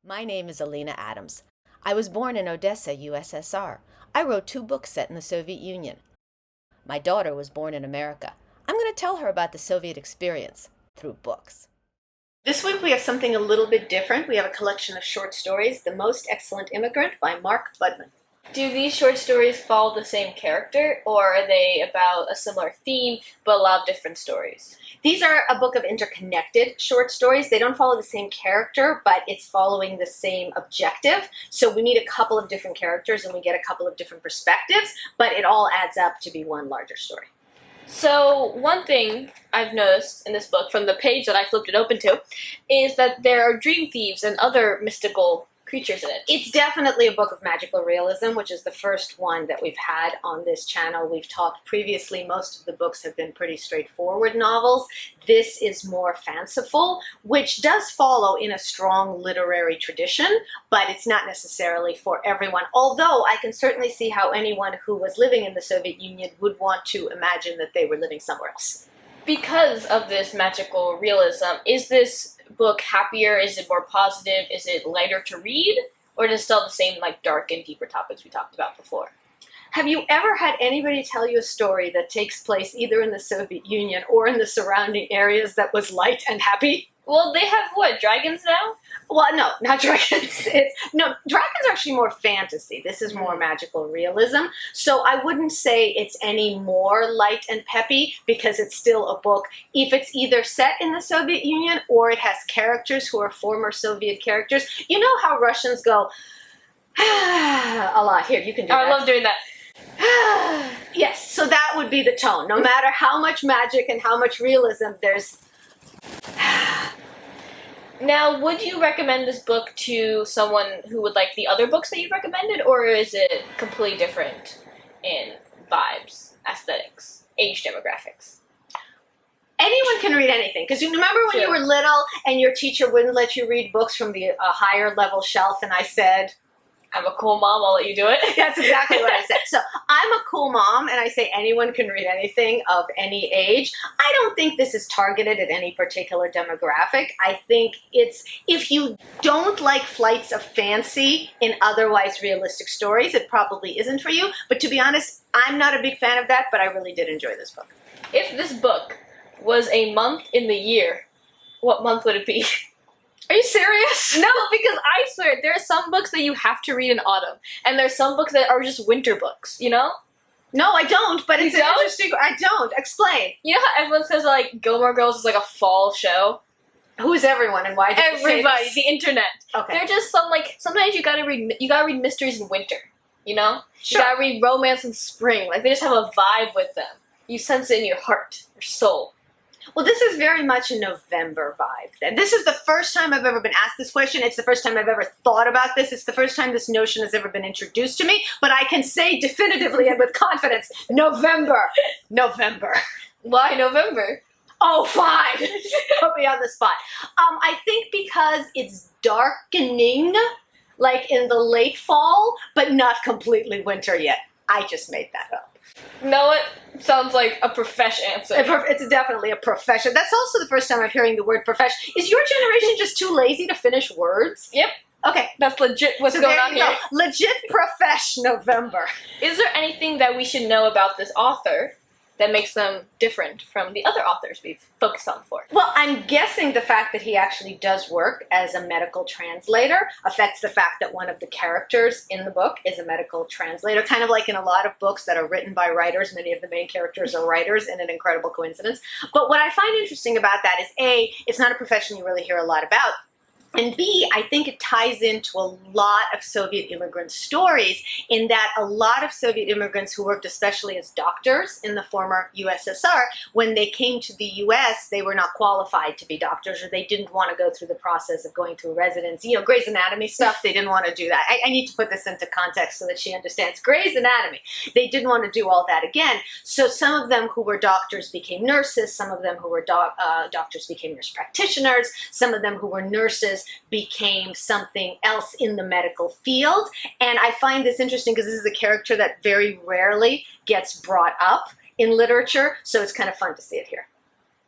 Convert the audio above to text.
My name is Alina Adams. I was born in Odessa, USSR. I wrote 2 books set in the Soviet Union. My daughter was born in America. I'm going to tell her about the Soviet experience through books. This week we have something a little bit different. We have a collection of short stories, The Most Excellent Immigrant by Mark Budman. Do these short stories follow the same character, or are they about a similar theme but a lot of different stories? These are a book of interconnected short stories. They don't follow the same character, but it's following the same objective. So we meet a couple of different characters and we get a couple of different perspectives, but it all adds up to be one larger story. So one thing I've noticed in this book, from the page that I flipped it open to, is that there are dream thieves and other mystical creatures in it. It's definitely a book of magical realism, which is the first one that we've had on this channel. We've talked previously, most of the books have been pretty straightforward novels. This is more fanciful, which does follow in a strong literary tradition, but it's not necessarily for everyone. Although I can certainly see how anyone who was living in the Soviet Union would want to imagine that they were living somewhere else. Because of this magical realism, is this book happier? Is it more positive? Is it lighter to read? Or is it still the same dark and deeper topics we talked about before? Have you ever had anybody tell you a story that takes place either in the Soviet Union or in the surrounding areas that was light and happy? Well, they have what, dragons now? Well, no, not dragons. No, dragons are actually more fantasy. This is more magical realism. So I wouldn't say it's any more light and peppy because it's still a book. If it's either set in the Soviet Union or it has characters who are former Soviet characters, you know how Russians go, a lot. Here, you can do that. I love doing that. Yes, so that would be the tone. No matter how much magic and how much realism, there's... Now, would you recommend this book to someone who would like the other books that you've recommended, or is it completely different in vibes, aesthetics, age demographics? Anyone can read anything. Because you remember when you were little and your teacher wouldn't let you read books from the higher level shelf, and I said, I'm a cool mom, I'll let you do it. That's exactly what I said. So I'm a cool mom, and I say anyone can read anything of any age. I don't think this is targeted at any particular demographic. I think it's, if you don't like flights of fancy in otherwise realistic stories, it probably isn't for you. But to be honest, I'm not a big fan of that, but I really did enjoy this book. If this book was a month in the year, what month would it be? Are you serious? No, because I swear, there are some books that you have to read in autumn, and there's some books that are just winter books, you know? No, I don't, but You it's don't? interesting. I don't. Explain. You know how everyone says, Gilmore Girls is like a fall show? Who's everyone and why did you say Everybody, this? the internet. Okay. They're just some, sometimes you gotta read mysteries in winter, you know? Sure. You gotta read romance in spring. They just have a vibe with them. You sense it in your heart, your soul. Well, this is very much a November vibe then. This is the first time I've ever been asked this question. It's the first time I've ever thought about this. It's the first time this notion has ever been introduced to me. But I can say definitively and with confidence, November. November. Why November? Oh, fine. Put me on the spot. I think because it's darkening, in the late fall, but not completely winter yet. I just made that up. You know what? Sounds like a proffesh answer. It's definitely a profession. That's also the first time I'm hearing the word profesh. Is your generation just too lazy to finish words? Yep. Okay. That's legit what's going on here. Legit profesh November. Is there anything that we should know about this author that makes them different from the other authors we've focused on before? Well, I'm guessing the fact that he actually does work as a medical translator affects the fact that one of the characters in the book is a medical translator, kind of like in a lot of books that are written by writers. Many of the main characters are writers, in an incredible coincidence. But what I find interesting about that is, A, it's not a profession you really hear a lot about, and B, I think it ties into a lot of Soviet immigrant stories in that a lot of Soviet immigrants who worked especially as doctors in the former USSR, when they came to the US, they were not qualified to be doctors, or they didn't want to go through the process of going to a residency. You know, Grey's Anatomy stuff, they didn't want to do that. I need to put this into context so that she understands. Grey's Anatomy, they didn't want to do all that again. So some of them who were doctors became nurses, some of them who were doctors became nurse practitioners, some of them who were nurses became something else in the medical field. And I find this interesting because this is a character that very rarely gets brought up in literature, so it's kind of fun to see it here.